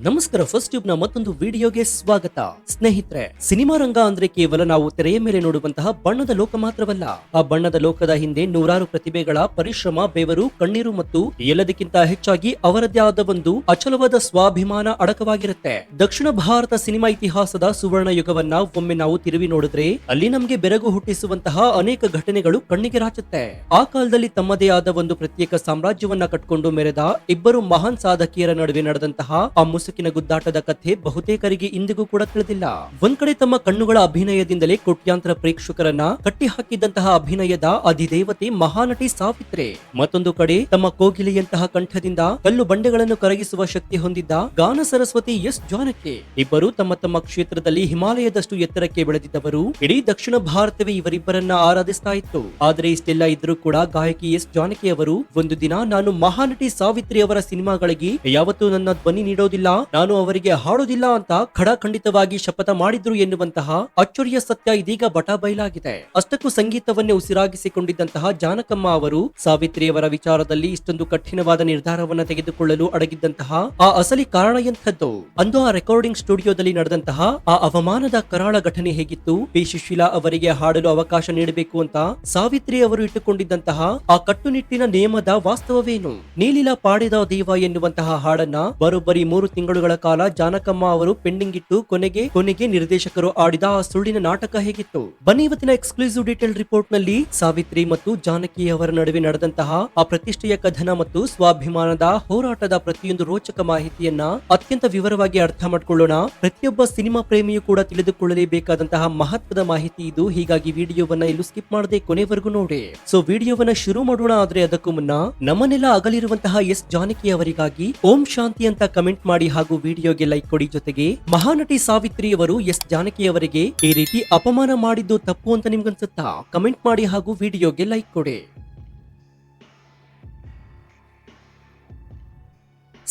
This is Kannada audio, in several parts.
ನಮಸ್ಕಾರ. ಫಸ್ಟ್ ಟ್ಯೂಬ್ ನ ಮತ್ತೊಂದು ವಿಡಿಯೋಗೆ ಸ್ವಾಗತ. ಸ್ನೇಹಿತರೆ, ಸಿನಿಮಾ ರಂಗ ಅಂದ್ರೆ ಕೇವಲ ನಾವು ತೆರೆಯ ಮೇಲೆ ನೋಡುವಂತಹ ಬಣ್ಣದ ಲೋಕ ಮಾತ್ರವಲ್ಲ. ಆ ಬಣ್ಣದ ಲೋಕದ ಹಿಂದೆ ನೂರಾರು ಪ್ರತಿಭೆಗಳ ಪರಿಶ್ರಮ, ಬೆವರು, ಕಣ್ಣೀರು ಮತ್ತು ಎಲ್ಲದಕ್ಕಿಂತ ಹೆಚ್ಚಾಗಿ ಅವರದ್ದೇ ಆದ ಒಂದು ಅಚಲವಾದ ಸ್ವಾಭಿಮಾನ ಅಡಕವಾಗಿರುತ್ತೆ. ದಕ್ಷಿಣ ಭಾರತ ಸಿನಿಮಾ ಇತಿಹಾಸದ ಸುವರ್ಣ ಯುಗವನ್ನ ಒಮ್ಮೆ ನಾವು ತಿರುವಿ ನೋಡಿದ್ರೆ ಅಲ್ಲಿ ನಮ್ಗೆ ಬೆರಗು ಹುಟ್ಟಿಸುವಂತಹ ಅನೇಕ ಘಟನೆಗಳು ಕಣ್ಣಿಗೆ ರಾಚುತ್ತೆ. ಆ ಕಾಲದಲ್ಲಿ ತಮ್ಮದೇ ಆದ ಒಂದು ಪ್ರತ್ಯೇಕ ಸಾಮ್ರಾಜ್ಯವನ್ನ ಕಟ್ಕೊಂಡು ಮೆರೆದ ಇಬ್ಬರು ಮಹಾನ್ ಸಾಧಕಿಯರ ನಡುವೆ ನಡೆದಂತಹ ಆ ಮುಸುಕಿನ ಗುದ್ದಾಟದ ಕಥೆ ಬಹುತೇಕರಿಗೆ ಇಂದಿಗೂ ಕೂಡ ತಿಳಿದಿಲ್ಲ. ಒಂದ್ ಕಡೆ ತಮ್ಮ ಕಣ್ಣುಗಳ ಅಭಿನಯದಿಂದಲೇ ಕೋಟ್ಯಾಂತರ ಪ್ರೇಕ್ಷಕರನ್ನ ಕಟ್ಟಿ ಹಾಕಿದಂತಹ ಅಭಿನಯದ ಅಧಿದೇವತೆ ಮಹಾನಟಿ ಸಾವಿತ್ರಿ, ಮತ್ತೊಂದು ಕಡೆ ತಮ್ಮ ಕೋಗಿಲೆಯಂತಹ ಕಂಠದಿಂದ ಕಲ್ಲು ಬಂಡೆಗಳನ್ನು ಕರಗಿಸುವ ಶಕ್ತಿ ಹೊಂದಿದ್ದ ಗಾನ ಸರಸ್ವತಿ ಎಸ್ ಜಾನಕಿ. ಇಬ್ಬರು ತಮ್ಮ ತಮ್ಮ ಕ್ಷೇತ್ರದಲ್ಲಿ ಹಿಮಾಲಯದಷ್ಟು ಎತ್ತರಕ್ಕೆ ಬೆಳೆದಿದ್ದವರು. ಇಡೀ ದಕ್ಷಿಣ ಭಾರತವೇ ಇವರಿಬ್ಬರನ್ನ ಆರಾಧಿಸ್ತಾ ಇತ್ತು. ಆದ್ರೆ ಇಷ್ಟೆಲ್ಲ ಇದ್ರೂ ಕೂಡ ಗಾಯಕಿ ಎಸ್ ಜಾನಕಿ ಅವರು ಒಂದು ದಿನ ನಾನು ಮಹಾನಟಿ ಸಾವಿತ್ರಿ ಅವರ ಸಿನಿಮಾಗಳಿಗೆ ಯಾವತ್ತೂ ನನ್ನ ಧ್ವನಿ ನೀಡೋದಿಲ್ಲ, ನಾನು ಅವರಿಗೆ ಹಾಡೋದಿಲ್ಲ ಅಂತ ಖಡಾಖಂಡಿತವಾಗಿ ಶಪಥ ಮಾಡಿದ್ರು ಎನ್ನುವಂತಹ ಅಚ್ಚರಿಯ ಸತ್ಯ ಇದೀಗ ಬಟಾಬೈಲಾಗಿದೆ. ಅಷ್ಟಕ್ಕೂ ಸಂಗೀತವನ್ನೇ ಉಸಿರಾಗಿಸಿಕೊಂಡಿದ್ದಂತಹ ಜಾನಕಮ್ಮ ಅವರು ಸಾವಿತ್ರಿಯವರ ವಿಚಾರದಲ್ಲಿ ಇಷ್ಟೊಂದು ಕಠಿಣವಾದ ನಿರ್ಧಾರವನ್ನ ತೆಗೆದುಕೊಳ್ಳಲು ಅಡಗಿದ್ದಂತಹ ಆ ಅಸಲಿ ಕಾರಣ ಎಂಥದ್ದು? ಅಂದು ಆ ರೆಕಾರ್ಡಿಂಗ್ ಸ್ಟುಡಿಯೋದಲ್ಲಿ ನಡೆದಂತಹ ಆ ಅವಮಾನದ ಕರಾಳ ಘಟನೆ ಹೇಗಿತ್ತು? ಪಿ ಸುಶೀಲಾ ಅವರಿಗೆ ಹಾಡಲು ಅವಕಾಶ ನೀಡಬೇಕು ಅಂತ ಸಾವಿತ್ರಿ ಅವರು ಇಟ್ಟುಕೊಂಡಿದ್ದಂತಹ ಆ ಕಟ್ಟುನಿಟ್ಟಿನ ನಿಯಮದ ವಾಸ್ತವವೇನು? ನೀಲಿಲ ಪಾಡಿದ ದೇವ ಎನ್ನುವಂತಹ ಹಾಡನ್ನ ಬರೋಬ್ಬರಿ 3 ತಿಂಗಳುಗಳ ಕಾಲ ಜಾನಕಮ್ಮ ಅವರು ಪೆಂಡಿಂಗ್ ಇಟ್ಟು ಕೊನೆಗೆ ನಿರ್ದೇಶಕರು ಆಡಿದ ಆ ಸುಳ್ಳಿನ ನಾಟಕ ಹೇಗಿತ್ತು? ಬನ್ನಿ ಇವತ್ತಿನ ಎಕ್ಸ್ಕ್ಲೂಸಿವ್ ಡೀಟೇಲ್ ರಿಪೋರ್ಟ್ ನಲ್ಲಿ ಸಾವಿತ್ರಿ ಮತ್ತು ಜಾನಕಿ ಅವರ ನಡುವೆ ನಡೆದಂತಹ ಆ ಪ್ರತಿಷ್ಠೆಯ ಕಥನ ಮತ್ತು ಸ್ವಾಭಿಮಾನದ ಹೋರಾಟದ ಪ್ರತಿಯೊಂದು ರೋಚಕ ಮಾಹಿತಿಯನ್ನ ಅತ್ಯಂತ ವಿವರವಾಗಿ ಅರ್ಥ ಮಾಡ್ಕೊಳ್ಳೋಣ. ಪ್ರತಿಯೊಬ್ಬ ಸಿನಿಮಾ ಪ್ರೇಮಿಯು ಕೂಡ ತಿಳಿದುಕೊಳ್ಳಲೇಬೇಕಾದಂತಹ ಮಹತ್ವದ ಮಾಹಿತಿ ಇದು. ಹೀಗಾಗಿ ವಿಡಿಯೋವನ್ನ ಎಲ್ಲೂ ಸ್ಕಿಪ್ ಮಾಡದೆ ಕೊನೆವರೆಗೂ ನೋಡಿ. ಸೊ ವಿಡಿಯೋವನ್ನ ಶುರು ಮಾಡೋಣ. ಆದ್ರೆ ಅದಕ್ಕೂ ಮುನ್ನ ನಮ್ಮನ್ನೆಲ್ಲ ಅಗಲಿರುವಂತಹ ಎಸ್ ಜಾನಕಿ ಅವರಿಗಾಗಿ ಓಂ ಶಾಂತಿ ಅಂತ ಕಮೆಂಟ್ ಮಾಡಿ ಹಾಗೂ ವಿಡಿಯೋಗೆ ಲೈಕ್ ಕೊಡಿ. ಜೊತೆಗೆ ಮಹಾನಟಿ ಸಾವಿತ್ರಿ ಅವರು ಎಸ್ ಜಾನಕಿ ಅವರಿಗೆ ಈ ರೀತಿ ಅಪಮಾನ ಮಾಡಿದ್ದು ತಪ್ಪು ಅಂತ ನಿಮ್ಗನ್ಸುತ್ತಾ? ಕಮೆಂಟ್ ಮಾಡಿ ಹಾಗೂ ವಿಡಿಯೋಗೆ ಲೈಕ್ ಕೊಡಿ.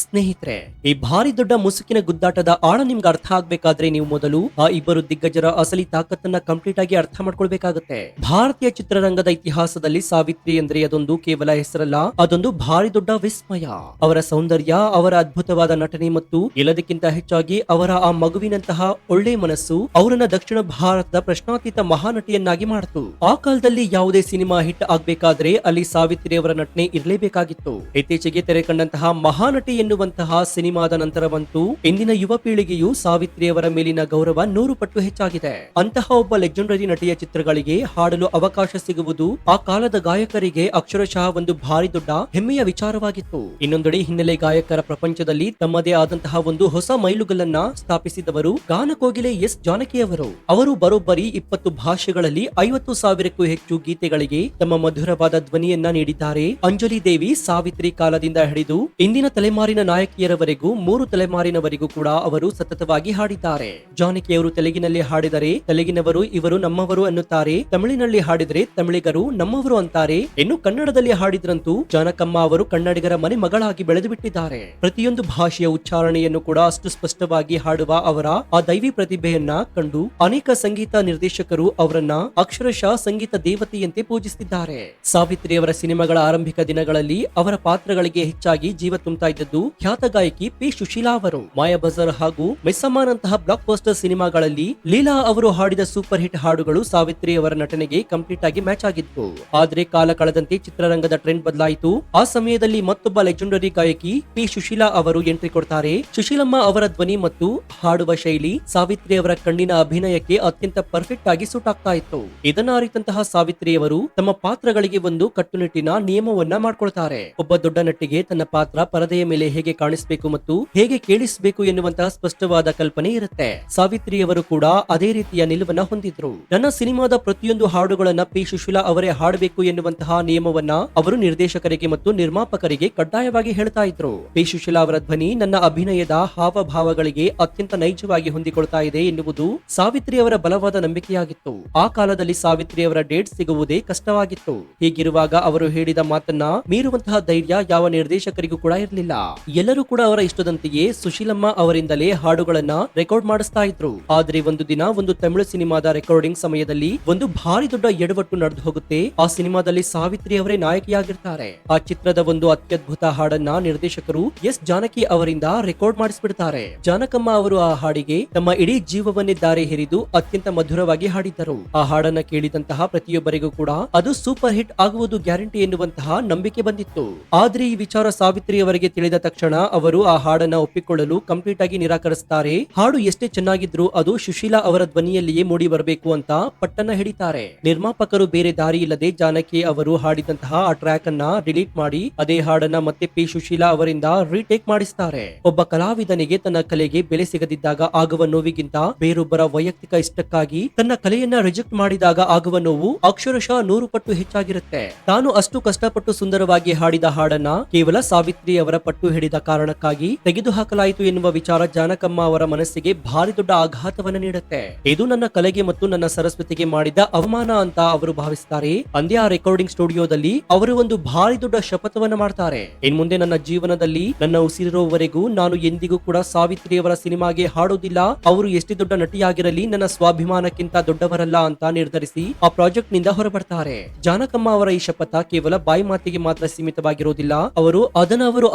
ಸ್ನೇಹಿತರೆ, ಈ ಭಾರಿ ದೊಡ್ಡ ಮುಸುಕಿನ ಗುದ್ದಾಟದ ಆಳ ನಿಮ್ಗೆ ಅರ್ಥ ಆಗ್ಬೇಕಾದ್ರೆ ನೀವು ಮೊದಲು ಆ ಇಬ್ಬರು ದಿಗ್ಗಜರ ಅಸಲಿ ತಾಕತ್ತನ್ನ ಕಂಪ್ಲೀಟ್ ಆಗಿ ಅರ್ಥ ಮಾಡ್ಕೊಳ್ಬೇಕಾಗತ್ತೆ. ಭಾರತೀಯ ಚಿತ್ರರಂಗದ ಇತಿಹಾಸದಲ್ಲಿ ಸಾವಿತ್ರಿ ಅಂದ್ರೆ ಅದೊಂದು ಕೇವಲ ಹೆಸರಲ್ಲ, ಅದೊಂದು ಭಾರಿ ದೊಡ್ಡ ವಿಸ್ಮಯ. ಅವರ ಸೌಂದರ್ಯ, ಅವರ ಅದ್ಭುತವಾದ ನಟನೆ ಮತ್ತು ಎಲ್ಲದಕ್ಕಿಂತ ಹೆಚ್ಚಾಗಿ ಅವರ ಆ ಮಗುವಿನಂತಹ ಒಳ್ಳೆ ಮನಸ್ಸು ಅವರನ್ನ ದಕ್ಷಿಣ ಭಾರತದ ಪ್ರಶ್ನಾತೀತ ಮಹಾನಟಿಯನ್ನಾಗಿ ಮಾಡಿತು. ಆ ಕಾಲದಲ್ಲಿ ಯಾವುದೇ ಸಿನಿಮಾ ಹಿಟ್ ಆಗ್ಬೇಕಾದ್ರೆ ಅಲ್ಲಿ ಸಾವಿತ್ರಿ ಅವರ ನಟನೆ ಇರಲೇಬೇಕಾಗಿತ್ತು. ಇತ್ತೀಚೆಗೆ ತೆರೆ ಕಂಡಂತಹ ಮಹಾನಟಿ ಎನ್ನುವಂತಹ ಸಿನಿಮಾದ ನಂತರವಂತೂ ಇಂದಿನ ಯುವ ಪೀಳಿಗೆಯು ಸಾವಿತ್ರಿಯವರ ಮೇಲಿನ ಗೌರವ 100 ಪಟ್ಟು ಹೆಚ್ಚಾಗಿದೆ. ಅಂತಹ ಒಬ್ಬ ಲೆಜೆಂಡರಿ ನಟಿಯ ಚಿತ್ರಗಳಿಗೆ ಹಾಡಲು ಅವಕಾಶ ಸಿಗುವುದು ಆ ಕಾಲದ ಗಾಯಕರಿಗೆ ಅಕ್ಷರಶಃ ಒಂದು ಭಾರಿ ದೊಡ್ಡ ಹೆಮ್ಮೆಯ ವಿಚಾರವಾಗಿತ್ತು. ಇನ್ನೊಂದೆಡೆ ಹಿನ್ನೆಲೆ ಗಾಯಕರ ಪ್ರಪಂಚದಲ್ಲಿ ತಮ್ಮದೇ ಆದಂತಹ ಒಂದು ಹೊಸ ಮೈಲುಗಲ್ಲನ್ನ ಸ್ಥಾಪಿಸಿದವರು ಗಾನ ಕೋಗಿಲೆ ಎಸ್ ಜಾನಕಿ ಅವರು. ಅವರು ಬರೋಬ್ಬರಿ 20 ಭಾಷೆಗಳಲ್ಲಿ 50,000ಕ್ಕೂ ಹೆಚ್ಚು ಗೀತೆಗಳಿಗೆ ತಮ್ಮ ಮಧುರವಾದ ಧ್ವನಿಯನ್ನ ನೀಡಿದ್ದಾರೆ. ಅಂಜಲಿ ದೇವಿ, ಸಾವಿತ್ರಿ ಕಾಲದಿಂದ ಹಿಡಿದು ಇಂದಿನ ತಲೆಮಾರಿನ ನಾಯಕಿಯರವರೆಗೂ 3 ತಲೆಮಾರಿನವರೆಗೂ ಕೂಡ ಅವರು ಸತತವಾಗಿ ಹಾಡಿದ್ದಾರೆ. ಜಾನಕಿಯವರು ತೆಲುಗಿನಲ್ಲಿ ಹಾಡಿದರೆ ತೆಲುಗಿನವರು ಇವರು ನಮ್ಮವರು ಅನ್ನುತ್ತಾರೆ, ತಮಿಳಿನಲ್ಲಿ ಹಾಡಿದರೆ ತಮಿಳಿಗರು ನಮ್ಮವರು ಅಂತಾರೆ. ಇನ್ನು ಕನ್ನಡದಲ್ಲಿ ಹಾಡಿದ್ರಂತೂ ಜಾನಕಮ್ಮ ಅವರು ಕನ್ನಡಿಗರ ಮನೆ ಮಗಳಾಗಿ ಬೆಳೆದು ಬಿಟ್ಟಿದ್ದಾರೆ. ಪ್ರತಿಯೊಂದು ಭಾಷೆಯ ಉಚ್ಚಾರಣೆಯನ್ನು ಕೂಡ ಅಷ್ಟು ಸ್ಪಷ್ಟವಾಗಿ ಹಾಡುವ ಅವರ ಆ ದೈವಿ ಪ್ರತಿಭೆಯನ್ನ ಕಂಡು ಅನೇಕ ಸಂಗೀತ ನಿರ್ದೇಶಕರು ಅವರನ್ನ ಅಕ್ಷರಶಃ ಸಂಗೀತ ದೇವತೆಯಂತೆ ಪೂಜಿಸುತ್ತಿದ್ದಾರೆ. ಸಾವಿತ್ರಿ ಅವರ ಸಿನಿಮಾಗಳ ಆರಂಭಿಕ ದಿನಗಳಲ್ಲಿ ಅವರ ಪಾತ್ರಗಳಿಗೆ ಹೆಚ್ಚಾಗಿ ಜೀವ ತುಂಬುತ್ತಾ ಇದ್ದದ್ದು ಖ್ಯಾತ ಗಾಯಕಿ ಪಿ ಸುಶೀಲಾ ಅವರು. ಮಾಯಾ ಬಜಾರ್ ಹಾಗೂ ಮೆಸ್ಸಮ್ಮನಂತಹ ಬ್ಲಾಕ್ ಬಸ್ಟರ್ ಸಿನಿಮಾಗಳಲ್ಲಿ ಲೀಲಾ ಅವರು ಹಾಡಿದ ಸೂಪರ್ ಹಿಟ್ ಹಾಡುಗಳು ಸಾವಿತ್ರಿ ಅವರ ನಟನೆಗೆ ಕಂಪ್ಲೀಟ್ ಆಗಿ ಮ್ಯಾಚ್ ಆಗಿತ್ತು. ಆದ್ರೆ ಕಾಲ ಕಳೆದಂತೆ ಚಿತ್ರರಂಗದ ಟ್ರೆಂಡ್ ಬದಲಾಯಿತು. ಆ ಸಮಯದಲ್ಲಿ ಮತ್ತೊಬ್ಬ ಲೆಜೆಂಡರಿ ಗಾಯಕಿ ಪಿ ಸುಶೀಲಾ ಅವರು ಎಂಟ್ರಿ ಕೊಡ್ತಾರೆ. ಸುಶೀಲಮ್ಮ ಅವರ ಧ್ವನಿ ಮತ್ತು ಹಾಡುವ ಶೈಲಿ ಸಾವಿತ್ರಿ ಅವರ ಕಣ್ಣಿನ ಅಭಿನಯಕ್ಕೆ ಅತ್ಯಂತ ಪರ್ಫೆಕ್ಟ್ ಆಗಿ ಸೂಟ್ ಆಗ್ತಾ ಇತ್ತು. ಇದನ್ನ ಅರಿತಂತಹ ಸಾವಿತ್ರಿ ಅವರು ತಮ್ಮ ಪಾತ್ರಗಳಿಗೆ ಒಂದು ಕಟ್ಟುನಿಟ್ಟಿನ ನಿಯಮವನ್ನ ಮಾಡ್ಕೊಳ್ತಾರೆ. ಒಬ್ಬ ದೊಡ್ಡ ನಟಿಗೆ ತನ್ನ ಪಾತ್ರ ಪರದೆಯ ಮೇಲೆ ಹೇಗೆ ಕಾಣಿಸಬೇಕು ಮತ್ತು ಹೇಗೆ ಕೇಳಿಸಬೇಕು ಎನ್ನುವಂತಹ ಸ್ಪಷ್ಟವಾದ ಕಲ್ಪನೆ ಇರುತ್ತೆ. ಸಾವಿತ್ರಿ ಅವರು ಕೂಡ ಅದೇ ರೀತಿಯ ನಿಲುವನ್ನ ಹೊಂದಿದ್ರು. ನನ್ನ ಸಿನಿಮಾದ ಪ್ರತಿಯೊಂದು ಹಾಡುಗಳನ್ನ ಪಿ ಸುಶೀಲಾ ಅವರೇ ಹಾಡಬೇಕು ಎನ್ನುವಂತಹ ನಿಯಮವನ್ನ ಅವರು ನಿರ್ದೇಶಕರಿಗೆ ಮತ್ತು ನಿರ್ಮಾಪಕರಿಗೆ ಕಡ್ಡಾಯವಾಗಿ ಹೇಳ್ತಾ ಇದ್ರು. ಪಿ ಸುಶೀಲಾ ಅವರ ಧ್ವನಿ ನನ್ನ ಅಭಿನಯದ ಹಾವಭಾವಗಳಿಗೆ ಅತ್ಯಂತ ನೈಜವಾಗಿ ಹೊಂದಿಕೊಳ್ತಾ ಇದೆ ಎನ್ನುವುದು ಸಾವಿತ್ರಿ ಅವರ ಬಲವಾದ ನಂಬಿಕೆಯಾಗಿತ್ತು. ಆ ಕಾಲದಲ್ಲಿ ಸಾವಿತ್ರಿ ಅವರ ಡೇಟ್ ಸಿಗುವುದೇ ಕಷ್ಟವಾಗಿತ್ತು. ಹೀಗಿರುವಾಗ ಅವರು ಹೇಳಿದ ಮಾತನ್ನ ಮೀರುವಂತಹ ಧೈರ್ಯ ಯಾವ ನಿರ್ದೇಶಕರಿಗೂ ಕೂಡ ಇರಲಿಲ್ಲ. ಎಲ್ಲರೂ ಕೂಡ ಅವರ ಇಷ್ಟದಂತೆಯೇ ಸುಶೀಲಮ್ಮ ಅವರಿಂದಲೇ ಹಾಡುಗಳನ್ನ ರೆಕಾರ್ಡ್ ಮಾಡಿಸ್ತಾ ಇದ್ರು. ಆದ್ರೆ ಒಂದು ದಿನ ಒಂದು ತಮಿಳು ಸಿನಿಮಾದ ರೆಕಾರ್ಡಿಂಗ್ ಸಮಯದಲ್ಲಿ ಒಂದು ಭಾರಿ ದೊಡ್ಡ ಎಡವಟ್ಟು ನಡೆದು ಹೋಗುತ್ತೆ. ಆ ಸಿನಿಮಾದಲ್ಲಿ ಸಾವಿತ್ರಿ ಅವರೇ ನಾಯಕಿಯಾಗಿರ್ತಾರೆ. ಆ ಚಿತ್ರದ ಒಂದು ಅತ್ಯದ್ಭುತ ಹಾಡನ್ನ ನಿರ್ದೇಶಕರು ಎಸ್ ಜಾನಕಿ ಅವರಿಂದ ರೆಕಾರ್ಡ್ ಮಾಡಿಸ್ಬಿಡ್ತಾರೆ. ಜಾನಕಮ್ಮ ಅವರು ಆ ಹಾಡಿಗೆ ತಮ್ಮ ಇಡೀ ಜೀವವನ್ನೇ ದಾರಿ ಹಿರಿದು ಅತ್ಯಂತ ಮಧುರವಾಗಿ ಹಾಡಿದ್ದರು. ಆ ಹಾಡನ್ನ ಕೇಳಿದಂತಹ ಪ್ರತಿಯೊಬ್ಬರಿಗೂ ಕೂಡ ಅದು ಸೂಪರ್ ಹಿಟ್ ಆಗುವುದು ಗ್ಯಾರಂಟಿ ಎನ್ನುವಂತಹ ನಂಬಿಕೆ ಬಂದಿತ್ತು. ಆದ್ರೆ ಈ ವಿಚಾರ ಸಾವಿತ್ರಿ ಅವರಿಗೆ ತಿಳಿದ ತಕ್ಷಣ ಅವರು ಆ ಹಾಡನ್ನ ಒಪ್ಪಿಕೊಳ್ಳಲು ಕಂಪ್ಲೀಟ್ ಆಗಿ ನಿರಾಕರಿಸುತ್ತಾರೆ. ಹಾಡು ಎಷ್ಟೇ ಚೆನ್ನಾಗಿದ್ರು ಅದು ಸುಶೀಲಾ ಅವರ ಧ್ವನಿಯಲ್ಲಿಯೇ ಮೂಡಿ ಬರಬೇಕು ಅಂತ ಪಟ್ಟನ್ನ ಹಿಡಿತಾರೆ. ನಿರ್ಮಾಪಕರು ಬೇರೆ ದಾರಿ ಇಲ್ಲದೆ ಜಾನಕಿ ಅವರು ಹಾಡಿದಂತಹ ಆ ಟ್ರ್ಯಾಕ್ ಅನ್ನ ಡಿಲೀಟ್ ಮಾಡಿ ಅದೇ ಹಾಡನ್ನ ಮತ್ತೆ ಪಿ ಸುಶೀಲಾ ಅವರಿಂದ ರೀಟೇಕ್ ಮಾಡಿಸ್ತಾರೆ. ಒಬ್ಬ ಕಲಾವಿದನಿಗೆ ತನ್ನ ಕಲೆಗೆ ಬೆಲೆ ಸಿಗದಿದ್ದಾಗ ಆಗುವ ನೋವಿಗಿಂತ ಬೇರೊಬ್ಬರ ವೈಯಕ್ತಿಕ ಇಷ್ಟಕ್ಕಾಗಿ ತನ್ನ ಕಲೆಯನ್ನ ರಿಜೆಕ್ಟ್ ಮಾಡಿದಾಗ ಆಗುವ ನೋವು ಅಕ್ಷರಶಃ 100 ಪಟ್ಟು ಹೆಚ್ಚಾಗಿರುತ್ತೆ. ತಾನು ಅಷ್ಟು ಕಷ್ಟಪಟ್ಟು ಸುಂದರವಾಗಿ ಹಾಡಿದ ಹಾಡನ್ನ ಕೇವಲ ಸಾವಿತ್ರಿ ಅವರ ಪಟ್ಟು ಹಿಡಿದ ಕಾರಣಕ್ಕಾಗಿ ತೆಗೆದುಹಾಕಲಾಯಿತು ಎನ್ನುವ ವಿಚಾರ ಜಾನಕಮ್ಮ ಅವರ ಮನಸ್ಸಿಗೆ ಭಾರಿ ದೊಡ್ಡ ಆಘಾತವನ್ನ ನೀಡುತ್ತೆ. ಇದು ನನ್ನ ಕಲೆಗೆ ಮತ್ತು ನನ್ನ ಸರಸ್ವತಿಗೆ ಮಾಡಿದ ಅವಮಾನ ಅಂತ ಅವರು ಭಾವಿಸುತ್ತಾರೆ. ಅಂದೇ ಆ ರೆಕಾರ್ಡಿಂಗ್ ಸ್ಟುಡಿಯೋದಲ್ಲಿ ಅವರು ಒಂದು ಭಾರಿ ದೊಡ್ಡ ಶಪಥವನ್ನ ಮಾಡ್ತಾರೆ. ಇನ್ಮುಂದೆ ನನ್ನ ಜೀವನದಲ್ಲಿ ನನ್ನ ಉಸಿರಿರುವವರೆಗೂ ನಾನು ಎಂದಿಗೂ ಕೂಡ ಸಾವಿತ್ರಿ ಅವರ ಸಿನಿಮಾಗೆ ಹಾಡೋದಿಲ್ಲ. ಅವರು ಎಷ್ಟೇ ದೊಡ್ಡ ನಟಿಯಾಗಿರಲಿ ನನ್ನ ಸ್ವಾಭಿಮಾನಕ್ಕಿಂತ ದೊಡ್ಡವರಲ್ಲ ಅಂತ ನಿರ್ಧರಿಸಿ ಆ ಪ್ರಾಜೆಕ್ಟ್ ನಿಂದ ಹೊರಬರ್ತಾರೆ. ಜಾನಕಮ್ಮ ಅವರ ಈ ಶಪಥ ಕೇವಲ ಬಾಯಿ ಮಾತಿಗೆ ಮಾತ್ರ ಸೀಮಿತವಾಗಿರೋದಿಲ್ಲ. ಅವರು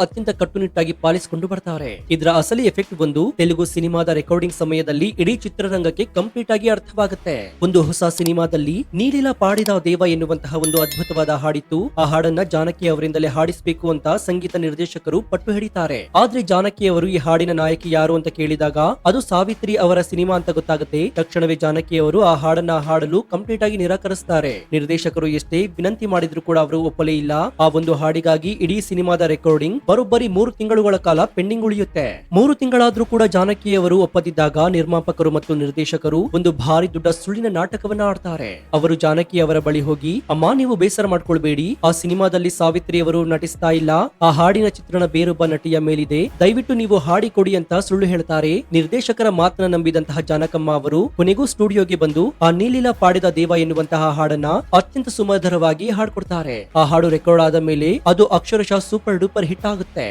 ಅತ್ಯಂತ ಕಟ್ಟುನಿಟ್ಟಾಗಿ ಪಾಲಿಸಿಕೊಂಡು ಬರ್ತಾರೆ. ಇದರ ಅಸಲಿ ಎಫೆಕ್ಟ್ ಒಂದು ತೆಲುಗು ಸಿನಿಮಾದ ರೆಕಾರ್ಡಿಂಗ್ ಸಮಯದಲ್ಲಿ ಇಡೀ ಚಿತ್ರರಂಗಕ್ಕೆ ಕಂಪ್ಲೀಟ್ ಆಗಿ ಅರ್ಥವಾಗುತ್ತೆ. ಒಂದು ಹೊಸ ಸಿನಿಮಾದಲ್ಲಿ ನೀಡಿಲ ಪಾಡಿದ ದೇವ ಎನ್ನುವಂತಹ ಒಂದು ಅದ್ಭುತವಾದ ಹಾಡಿತ್ತು. ಆ ಹಾಡನ್ನ ಜಾನಕಿ ಅವರಿಂದಲೇ ಹಾಡಿಸಬೇಕು ಅಂತ ಸಂಗೀತ ನಿರ್ದೇಶಕರು ಪಟ್ಟು ಹಿಡಿತಾರೆ. ಆದ್ರೆ ಜಾನಕಿ ಅವರು ಈ ಹಾಡಿನ ನಾಯಕಿ ಯಾರು ಅಂತ ಕೇಳಿದಾಗ ಅದು ಸಾವಿತ್ರಿ ಅವರ ಸಿನಿಮಾ ಅಂತ ಗೊತ್ತಾಗುತ್ತೆ. ತಕ್ಷಣವೇ ಜಾನಕಿ ಅವರು ಆ ಹಾಡನ್ನ ಹಾಡಲು ಕಂಪ್ಲೀಟ್ ಆಗಿ ನಿರಾಕರಿಸುತ್ತಾರೆ. ನಿರ್ದೇಶಕರು ಎಷ್ಟೇ ವಿನಂತಿ ಮಾಡಿದ್ರು ಕೂಡ ಅವರು ಒಪ್ಪಲೇ ಇಲ್ಲ. ಆ ಒಂದು ಹಾಡಿಗಾಗಿ ಇಡೀ ಸಿನಿಮಾದ ರೆಕಾರ್ಡಿಂಗ್ ಬರೋಬ್ಬರಿ 3 ತಿಂಗಳುಗಳ ಕಾಲ ಪೆಂಡಿಂಗ್ ಉಳಿಯುತ್ತೆ. 3 ತಿಂಗಳಾದ್ರೂ ಕೂಡ ಜಾನಕಿ ಅವರು ಒಪ್ಪದಿದ್ದಾಗ ನಿರ್ಮಾಪಕರು ಮತ್ತು ನಿರ್ದೇಶಕರು ಒಂದು ಭಾರಿ ದೊಡ್ಡ ಸುಳ್ಳಿನ ನಾಟಕವನ್ನ ಆಡ್ತಾರೆ. ಅವರು ಜಾನಕಿ ಅವರ ಬಳಿ ಹೋಗಿ, ಅಮ್ಮ ನೀವು ಬೇಸರ ಮಾಡ್ಕೊಳ್ಬೇಡಿ, ಆ ಸಿನಿಮಾದಲ್ಲಿ ಸಾವಿತ್ರಿ ಅವರು ನಟಿಸ್ತಾ ಇಲ್ಲ, ಆ ಹಾಡಿನ ಚಿತ್ರಣ ಬೇರೊಬ್ಬ ನಟಿಯ ಮೇಲಿದೆ, ದಯವಿಟ್ಟು ನೀವು ಹಾಡಿ ಕೊಡಿ ಅಂತ ಸುಳ್ಳು ಹೇಳ್ತಾರೆ. ನಿರ್ದೇಶಕರ ಮಾತನ್ನ ನಂಬಿದಂತಹ ಜಾನಕಮ್ಮ ಅವರು ಕೊನೆಗೂ ಸ್ಟುಡಿಯೋಗೆ ಬಂದು ಆ ನೀಲಿಲ ಪಾಡಿದ ದೇವ ಎನ್ನುವಂತಹ ಹಾಡನ್ನ ಅತ್ಯಂತ ಸುಮಧುರವಾಗಿ ಹಾಡ್ಕೊಡ್ತಾರೆ. ಆ ಹಾಡು ರೆಕಾರ್ಡ್ ಆದ ಮೇಲೆ ಅದು ಅಕ್ಷರಶಃ ಸೂಪರ್ ಡೂಪರ್ ಹಿಟ್ ಆಗುತ್ತೆ.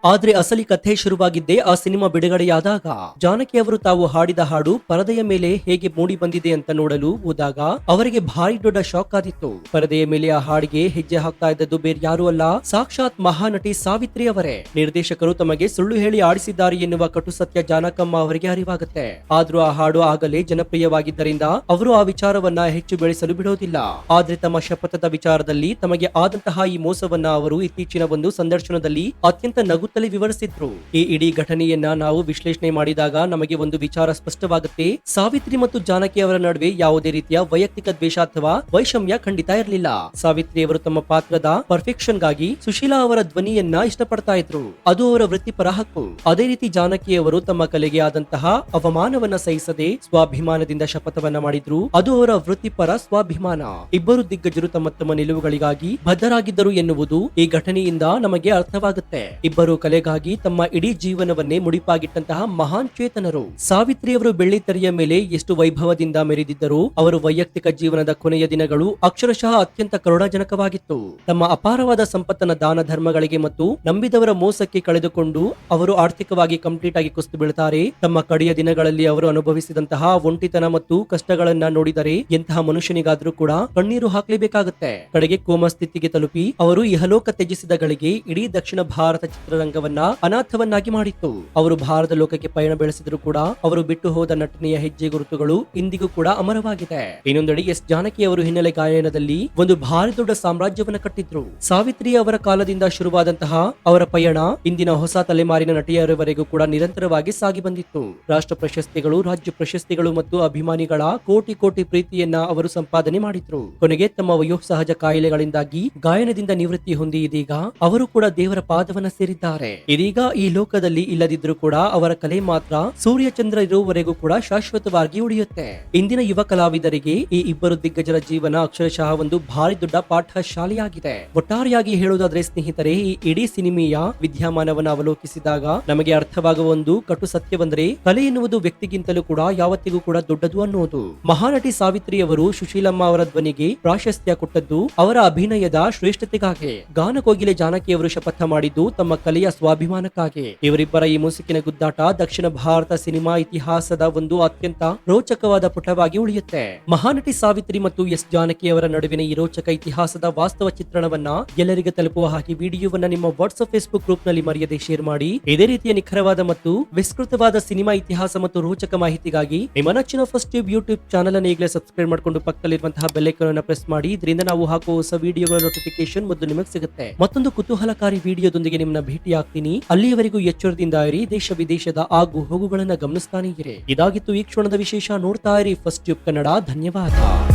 ಆದ್ರೆ ಅಸಲಿ ಕಥೆ ಶುರುವಾಗಿದ್ದೇ ಆ ಸಿನಿಮಾ ಬಿಡುಗಡೆಯಾದಾಗ. ಜಾನಕಿ ಅವರು ತಾವು ಹಾಡಿದ ಹಾಡು ಪರದೆಯ ಮೇಲೆ ಹೇಗೆ ಮೂಡಿ ಬಂದಿದೆ ಅಂತ ನೋಡಲು ಹೋದಾಗ ಅವರಿಗೆ ಭಾರಿ ದೊಡ್ಡ ಶಾಕ್ ಆದಿತ್ತು. ಪರದೆಯ ಮೇಲೆ ಆ ಹಾಡಿಗೆ ಹೆಜ್ಜೆ ಹಾಕ್ತಾ ಇದ್ದದ್ದು ಬೇರೆ ಯಾರು ಅಲ್ಲ, ಸಾಕ್ಷಾತ್ ಮಹಾನಟಿ ಸಾವಿತ್ರಿ ಅವರೇ. ನಿರ್ದೇಶಕರು ತಮಗೆ ಸುಳ್ಳು ಹೇಳಿ ಆಡಿಸಿದ್ದಾರೆ ಎನ್ನುವ ಕಟು ಸತ್ಯ ಜಾನಕಮ್ಮ ಅವರಿಗೆ ಅರಿವಾಗುತ್ತೆ. ಆದ್ರೂ ಆ ಹಾಡು ಆಗಲೇ ಜನಪ್ರಿಯವಾಗಿದ್ದರಿಂದ ಅವರು ಆ ವಿಚಾರವನ್ನ ಹೆಚ್ಚು ಬೆಳೆಸಲು ಬಿಡೋದಿಲ್ಲ. ಆದ್ರೆ ತಮ್ಮ ಶಪಥದ ವಿಚಾರದಲ್ಲಿ ತಮಗೆ ಆದಂತಹ ಈ ಮೋಸವನ್ನ ಅವರು ಇತ್ತೀಚಿನ ಒಂದು ಸಂದರ್ಶನದಲ್ಲಿ ಅತ್ಯಂತ ನಗು ವಿವರಿಸಿದ್ರು. ಈ ಇಡೀ ಘಟನೆಯನ್ನ ನಾವು ವಿಶ್ಲೇಷಣೆ ಮಾಡಿದಾಗ ನಮಗೆ ಒಂದು ವಿಚಾರ ಸ್ಪಷ್ಟವಾಗುತ್ತೆ. ಸಾವಿತ್ರಿ ಮತ್ತು ಜಾನಕಿ ಅವರ ನಡುವೆ ಯಾವುದೇ ರೀತಿಯ ವೈಯಕ್ತಿಕ ದ್ವೇಷ ಅಥವಾ ವೈಷಮ್ಯ ಖಂಡಿತ ಇರಲಿಲ್ಲ. ಸಾವಿತ್ರಿ ಅವರು ತಮ್ಮ ಪಾತ್ರದ ಪರ್ಫೆಕ್ಷನ್ ಗಾಗಿ ಸುಶೀಲಾ ಅವರ ಧ್ವನಿಯನ್ನ ಇಷ್ಟಪಡ್ತಾ ಇದ್ರು. ಅದು ಅವರ ವೃತ್ತಿಪರ ಹಕ್ಕು. ಅದೇ ರೀತಿ ಜಾನಕಿ ಅವರು ತಮ್ಮ ಕಲೆಗೆ ಆದಂತಹ ಅವಮಾನವನ್ನ ಸಹಿಸದೆ ಸ್ವಾಭಿಮಾನದಿಂದ ಶಪಥವನ್ನ ಮಾಡಿದ್ರು. ಅದು ಅವರ ವೃತ್ತಿಪರ ಸ್ವಾಭಿಮಾನ. ಇಬ್ಬರು ದಿಗ್ಗಜರು ತಮ್ಮ ತಮ್ಮ ನಿಲುವುಗಳಿಗಾಗಿ ಬದ್ಧರಾಗಿದ್ದರು ಎನ್ನುವುದು ಈ ಘಟನೆಯಿಂದ ನಮಗೆ ಅರ್ಥವಾಗುತ್ತೆ. ಇಬ್ಬರು ಕಲೆಗಾಗಿ ತಮ್ಮ ಇಡೀ ಜೀವನವನ್ನೇ ಮುಡಿಪಾಗಿಟ್ಟಂತಹ ಮಹಾನ್ ಚೇತನರು. ಸಾವಿತ್ರಿ ಅವರು ಬೆಳ್ಳಿತೆರೆಯ ಮೇಲೆ ಎಷ್ಟು ವೈಭವದಿಂದ ಮೆರೆದಿದ್ದರು. ಅವರು ವೈಯಕ್ತಿಕ ಜೀವನದ ಕೊನೆಯ ದಿನಗಳು ಅಕ್ಷರಶಃ ಅತ್ಯಂತ ಕರುಣಾಜನಕವಾಗಿತ್ತು. ತಮ್ಮ ಅಪಾರವಾದ ಸಂಪತ್ತನ್ನ ದಾನ ಧರ್ಮಗಳಿಗೆ ಮತ್ತು ನಂಬಿದವರ ಮೋಸಕ್ಕೆ ಕಳೆದುಕೊಂಡು ಅವರು ಆರ್ಥಿಕವಾಗಿ ಕಂಪ್ಲೀಟ್ ಆಗಿ ಕುಸಿದು ಬೀಳ್ತಾರೆ. ತಮ್ಮ ಕಡೆಯ ದಿನಗಳಲ್ಲಿ ಅವರು ಅನುಭವಿಸಿದಂತಹ ಒಂಟಿತನ ಮತ್ತು ಕಷ್ಟಗಳನ್ನ ನೋಡಿದರೆ ಎಂತಹ ಮನುಷ್ಯನಿಗಾದ್ರೂ ಕೂಡ ಕಣ್ಣೀರು ಹಾಕಲೇಬೇಕಾಗುತ್ತೆ. ಕಡೆಗೆ ಕೋಮಾ ಸ್ಥಿತಿಗೆ ತಲುಪಿ ಅವರು ಇಹಲೋಕ ತ್ಯಜಿಸಿದ ಗಳಿಗೆ ಇಡೀ ದಕ್ಷಿಣ ಭಾರತ ಚಿತ್ರರಂಗವನ್ನ ಅನಾಥವನ್ನಾಗಿ ಮಾಡಿತ್ತು. ಅವರು ಭಾರತ ಲೋಕಕ್ಕೆ ಪಯಣ ಬೆಳೆಸಿದ್ರು ಕೂಡ ಅವರು ಬಿಟ್ಟು ಹೋದ ನಟನೆಯ ಹೆಜ್ಜೆ ಗುರುತುಗಳು ಇಂದಿಗೂ ಕೂಡ ಅಮರವಾಗಿದೆ. ಇನ್ನೊಂದೆಡೆ ಎಸ್ ಜಾನಕಿ ಅವರು ಹಿನ್ನೆಲೆ ಗಾಯನದಲ್ಲಿ ಒಂದು ಭಾರಿ ದೊಡ್ಡ ಸಾಮ್ರಾಜ್ಯವನ್ನ ಕಟ್ಟಿದ್ರು. ಸಾವಿತ್ರಿ ಅವರ ಕಾಲದಿಂದ ಶುರುವಾದಂತಹ ಅವರ ಪಯಣ ಇಂದಿನ ಹೊಸ ತಲೆಮಾರಿನ ನಟಿಯರವರೆಗೂ ಕೂಡ ನಿರಂತರವಾಗಿ ಸಾಗಿ ಬಂದಿತ್ತು. ರಾಷ್ಟ್ರ ಪ್ರಶಸ್ತಿಗಳು, ರಾಜ್ಯ ಪ್ರಶಸ್ತಿಗಳು ಮತ್ತು ಅಭಿಮಾನಿಗಳ ಕೋಟಿ ಕೋಟಿ ಪ್ರೀತಿಯನ್ನ ಅವರು ಸಂಪಾದನೆ ಮಾಡಿದ್ರು. ಕೊನೆಗೆ ತಮ್ಮ ವಯೋಸಹಜ ಕಾಯಿಲೆಗಳಿಂದಾಗಿ ಗಾಯನದಿಂದ ನಿವೃತ್ತಿ ಹೊಂದಿ ಇದೀಗ ಅವರು ಕೂಡ ದೇವರ ಪಾದವನ್ನ ಸೇರಿದ್ದಾರೆ. ಮಾಡಿದ್ದಾರೆ. ಇದೀಗ ಈ ಲೋಕದಲ್ಲಿ ಇಲ್ಲದಿದ್ರೂ ಕೂಡ ಅವರ ಕಲೆ ಮಾತ್ರ ಸೂರ್ಯ ಚಂದ್ರ ಇರುವವರೆಗೂ ಕೂಡ ಶಾಶ್ವತವಾಗಿ ಉಳಿಯುತ್ತೆ. ಇಂದಿನ ಯುವ ಕಲಾವಿದರಿಗೆ ಈ ಇಬ್ಬರು ದಿಗ್ಗಜರ ಜೀವನ ಅಕ್ಷರಶಃ ಒಂದು ಭಾರಿ ದೊಡ್ಡ ಪಾಠ ಶಾಲೆಯಾಗಿದೆ. ಒಟ್ಟಾರೆಯಾಗಿ ಹೇಳುವುದಾದ್ರೆ ಸ್ನೇಹಿತರೆ, ಈ ಇಡೀ ಸಿನಿಮೆಯ ವಿದ್ಯಮಾನವನ್ನು ಅವಲೋಕಿಸಿದಾಗ ನಮಗೆ ಅರ್ಥವಾಗುವ ಒಂದು ಕಟು ಸತ್ಯವೆಂದರೆ ಕಲೆ ಎನ್ನುವುದು ವ್ಯಕ್ತಿಗಿಂತಲೂ ಕೂಡ ಯಾವತ್ತಿಗೂ ಕೂಡ ದೊಡ್ಡದು ಅನ್ನೋದು. ಮಹಾನಟಿ ಸಾವಿತ್ರಿ ಅವರು ಸುಶೀಲಮ್ಮ ಅವರ ಧ್ವನಿಗೆ ಪ್ರಾಶಸ್ತ್ಯ ಕೊಟ್ಟದ್ದು ಅವರ ಅಭಿನಯದ ಶ್ರೇಷ್ಠತೆಗಾಗಿ. ಗಾನಕೋಗಿಲೆ ಜಾನಕಿ ಅವರು ಶಪಥ ಮಾಡಿದ್ದು ತಮ್ಮ ಕಲೆಯ ಸ್ವಾಭಿಮಾನಕ್ಕಾಗಿ. ಇವರಿಬ್ಬರ ಈ ಮುಸುಕಿನ ಗುದ್ದಾಟ ದಕ್ಷಿಣ ಭಾರತ ಸಿನಿಮಾ ಇತಿಹಾಸದ ಒಂದು ಅತ್ಯಂತ ರೋಚಕವಾದ ಪುಟವಾಗಿ ಉಳಿಯುತ್ತೆ. ಮಹಾನಟಿ ಸಾವಿತ್ರಿ ಮತ್ತು ಎಸ್ ಜಾನಕಿ ಅವರ ನಡುವಿನ ಈ ರೋಚಕ ಇತಿಹಾಸದ ವಾಸ್ತವ ಚಿತ್ರಣವನ್ನ ಎಲ್ಲರಿಗೆ ತಲುಪುವ ಹಾಗೆ ವಿಡಿಯೋವನ್ನ ನಿಮ್ಮ ವಾಟ್ಸ್ಆಪ್ ಫೇಸ್ಬುಕ್ ಗ್ರೂಪ್ ನಲ್ಲಿ ಮರೆಯದೆ ಶೇರ್ ಮಾಡಿ. ಇದೇ ರೀತಿಯ ನಿಖರವಾದ ಮತ್ತು ವಿಸ್ತೃತವಾದ ಸಿನಿಮಾ ಇತಿಹಾಸ ಮತ್ತು ರೋಚಕ ಮಾಹಿತಿಗಾಗಿ ನಿಮ್ಮ ನೆಚ್ಚಿನ ಫಸ್ಟ್ ಟ್ಯೂಬ್ ಯೂಟ್ಯೂಬ್ ಚಾನಲ್ ಅನ್ನು ಈಗಲೇ ಸಬ್ಸ್ಕ್ರೈಬ್ ಮಾಡಿಕೊಂಡು ಪಕ್ಕದಲ್ಲಿರುವಂತಹ ಬೆಲ್ ಐಕಾನ್ ಅನ್ನು ಪ್ರೆಸ್ ಮಾಡಿ. ಇದರಿಂದ ನಾವು ಹಾಕುವ ಹೊಸ ವಿಡಿಯೋಗಳ ನೋಟಿಫಿಕೇಶನ್ ಮೊದಲು ನಿಮಗೆ ಸಿಗುತ್ತೆ. ಮತ್ತೊಂದು ಕುತೂಹಲಕಾರಿ ವಿಡಿಯೋದೊಂದಿಗೆ ನಿಮ್ಮನ್ನ ಭೇಟಿ ಆಗ್ತೀನಿ. ಅಲ್ಲಿಯವರೆಗೂ ಎಚ್ಚರದಿಂದ ಇರಿ. ದೇಶ ವಿದೇಶದ ಆಗು ಹೋಗುಗಳನ್ನ ಗಮನಿಸ್ತಾನೆ ಇರಿ. ಇದಾಗಿತ್ತು ಈ ಕ್ಷಣದ ವಿಶೇಷ. ನೋಡ್ತಾ ಇರಿ ಫಸ್ಟ್ ಟ್ಯೂಬ್ ಕನ್ನಡ. ಧನ್ಯವಾದ.